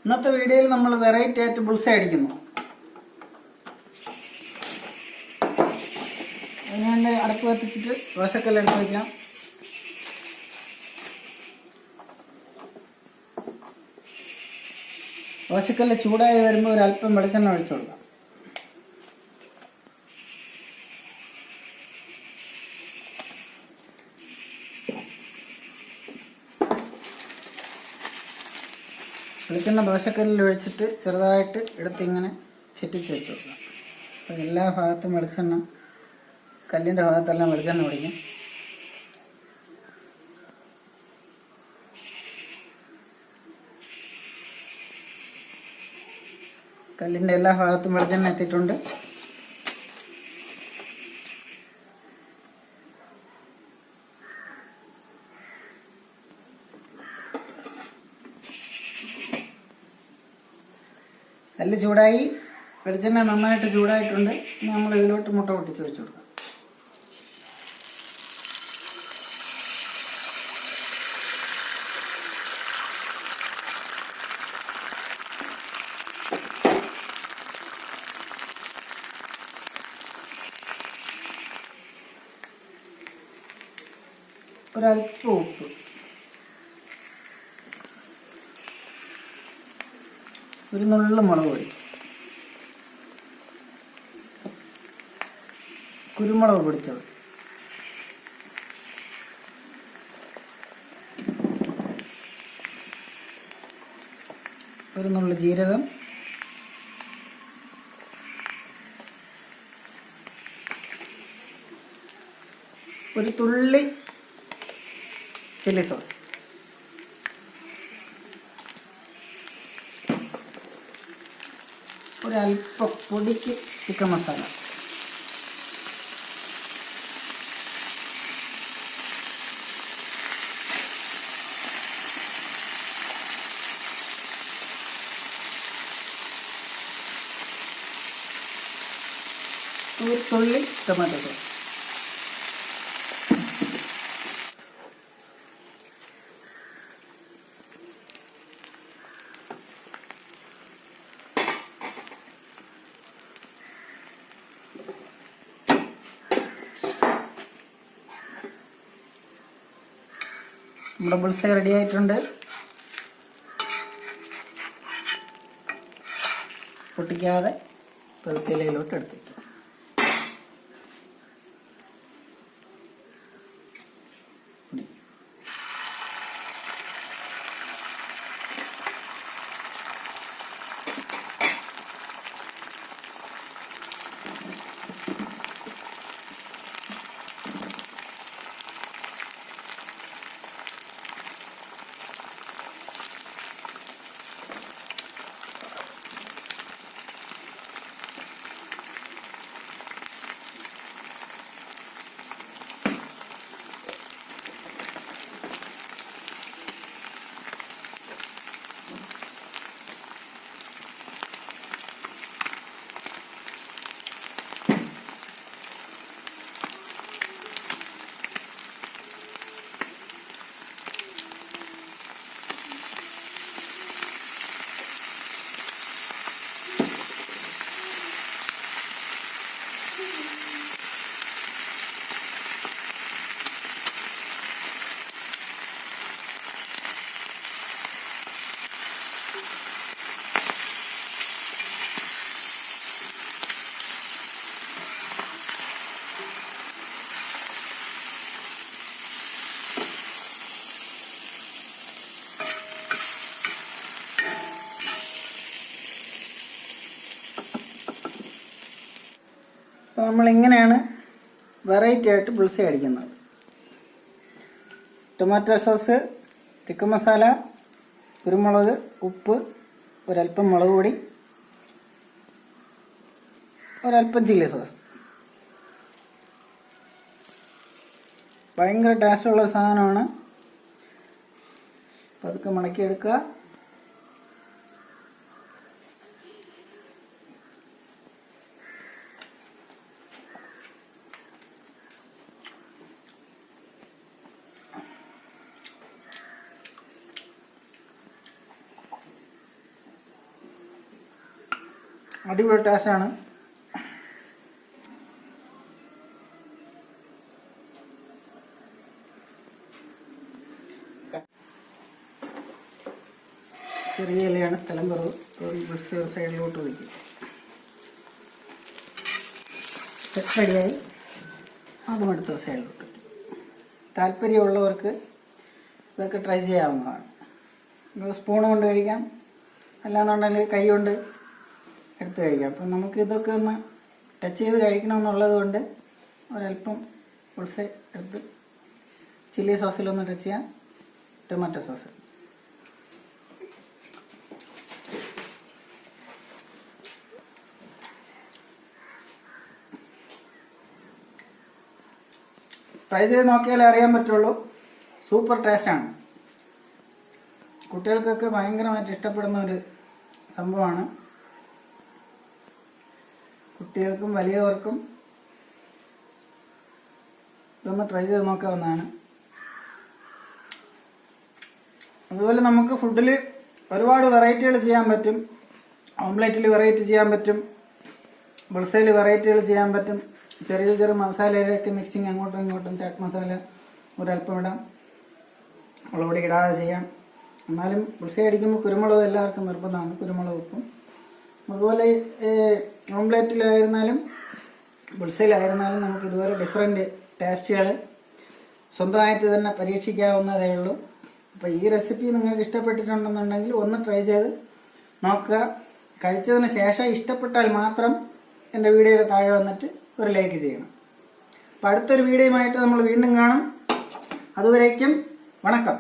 ഇന്നത്തെ വീഡിയോയിൽ നമ്മൾ വെറൈറ്റി ആയിട്ട് ബുൾസൈ അടിക്കുന്നു. അതിനുവേണ്ടി അടുപ്പ് കത്തിച്ചിട്ട് ദോശക്കല്ല് എടുത്ത് വയ്ക്കാം. ദോശക്കല്ല് ചൂടായി വരുമ്പോൾ ഒരു അല്പം വെളിച്ചെണ്ണ ഒഴിച്ചു കൊടുക്കാം. വെളിച്ചെണ്ണ ദോശക്കല്ലിൽ ഒഴിച്ചിട്ട് ചെറുതായിട്ട് എടുത്ത് ഇങ്ങനെ ചുറ്റിച്ച് വെച്ച് കൊടുക്കാം. അപ്പോൾ എല്ലാ ഭാഗത്തും വെളിച്ചെണ്ണ, കല്ലിൻ്റെ ഭാഗത്തെല്ലാം വെളിച്ചെണ്ണ ഒഴിക്കും. കല്ലിൻ്റെ എല്ലാ ഭാഗത്തും വെളിച്ചെണ്ണ എത്തിയിട്ടുണ്ട്. കല്ല് ചൂടായി, വെളിച്ചെണ്ണ നന്നായിട്ട് ചൂടായിട്ടുണ്ട്. ഇനി നമ്മൾ ഇതിലോട്ട് മുട്ട പൊട്ടിച്ച് വെച്ച് കൊടുക്കാം. ഒരല്പം ഉപ്പ്, ഒരു നുള്ളു മുളക് പൊടി, കുരുമുളക് പൊടിച്ചത്, ഒരു നുള്ളു ജീരകം, ഒരു തുള്ളി ചില്ലി സോസ്, ഒരല്പം പൊടിക്ക് ചിക്കൻ മസാല, ഒരു തുള്ളി ടൊമാറ്റോ സോസ്. നമ്മുടെ ബുൾസൈ റെഡി ആയിട്ടുണ്ട്. പൊട്ടിക്കാതെ പെറുക്കിലയിലോട്ട് എടുത്തു. അപ്പോൾ നമ്മളിങ്ങനെയാണ് വെറൈറ്റി ആയിട്ട് ബുൾസൈ അടിക്കുന്നത്. ടൊമാറ്റോ സോസ്, ചിക്കൻ മസാല, കുരുമുളക്, ഉപ്പ്, ഒരല്പം മുളക് പൊടി, ഒരല്പം ചില്ലി സോസ്. ഭയങ്കര ടേസ്റ്റുള്ളൊരു സാധനമാണ്. പതുക്കെ മടക്കിയെടുക്കുക. അടിപൊളി ടേസ്റ്റാണ്. ചെറിയ ഇലയാണ്, സ്ഥലം കുറവ്. ഒരു സൈഡിലോട്ട് വയ്ക്കും. റെഡിയായി. അതും അടുത്ത സൈഡിലോട്ട് വയ്ക്കും. താല്പര്യമുള്ളവർക്ക് ഇതൊക്കെ ട്രൈ ചെയ്യാവുന്നതാണ്. സ്പൂൺ കൊണ്ട് കഴിക്കാം, അല്ലാന്നുണ്ടെങ്കിൽ കൈ കൊണ്ട് എടുത്ത് കഴിക്കാം. അപ്പം നമുക്ക് ഇതൊക്കെ ഒന്ന് ടച്ച് ചെയ്ത് കഴിക്കണമെന്നുള്ളത് കൊണ്ട് ഒരല്പം പുൾസെ എടുത്ത് ചില്ലി സോസിലൊന്ന് ടച്ച് ചെയ്യാം. ടൊമാറ്റോ സോസ് ട്രൈ ചെയ്ത് നോക്കിയാലേ അറിയാൻ പറ്റുള്ളൂ. സൂപ്പർ ടേസ്റ്റാണ്. കുട്ടികൾക്കൊക്കെ ഭയങ്കരമായിട്ട് ഇഷ്ടപ്പെടുന്ന ഒരു സംഭവമാണ്. കുട്ടികൾക്കും വലിയവർക്കും ഇതൊന്ന് ട്രൈ ചെയ്ത് നോക്കാവുന്നതാണ്. അതുപോലെ നമുക്ക് ഫുഡിൽ ഒരുപാട് വെറൈറ്റികൾ ചെയ്യാൻ പറ്റും. ഓംലെറ്റിൽ വെറൈറ്റി ചെയ്യാൻ പറ്റും, ബുൾസയിൽ വെറൈറ്റികൾ ചെയ്യാൻ പറ്റും. ചെറിയ ചെറിയ മസാലയുടെയൊക്കെ മിക്സിങ് അങ്ങോട്ടും ഇങ്ങോട്ടും. ചാറ്റ് മസാല ഒരല്പം ഇടാം, മുളകുപൊടി ഇടാതെ ചെയ്യാം. എന്നാലും ബുൾസൈ അടിക്കുമ്പോൾ കുരുമുളക് എല്ലാവർക്കും നിർബന്ധമാണ്, കുരുമുളക് ഉപ്പും. അതുപോലെ ഓംലെറ്റിലായിരുന്നാലും ബുൾസൈലായിരുന്നാലും നമുക്ക് ഇതുപോലെ ഡിഫറെൻറ്റ് ടേസ്റ്റുകൾ സ്വന്തമായിട്ട് തന്നെ പരീക്ഷിക്കാവുന്നതേ ഉള്ളൂ. അപ്പോൾ ഈ റെസിപ്പി നിങ്ങൾക്ക് ഇഷ്ടപ്പെട്ടിട്ടുണ്ടെന്നുണ്ടെങ്കിൽ ഒന്ന് ട്രൈ ചെയ്ത് നോക്കുക. കഴിച്ചതിന് ശേഷം ഇഷ്ടപ്പെട്ടാൽ മാത്രം എൻ്റെ വീഡിയോയുടെ താഴെ വന്നിട്ട് ഒരു ലൈക്ക് ചെയ്യണം. അപ്പോൾ അടുത്തൊരു വീഡിയോയുമായിട്ട് നമ്മൾ വീണ്ടും കാണാം. അതുവരേക്കും വണക്കം.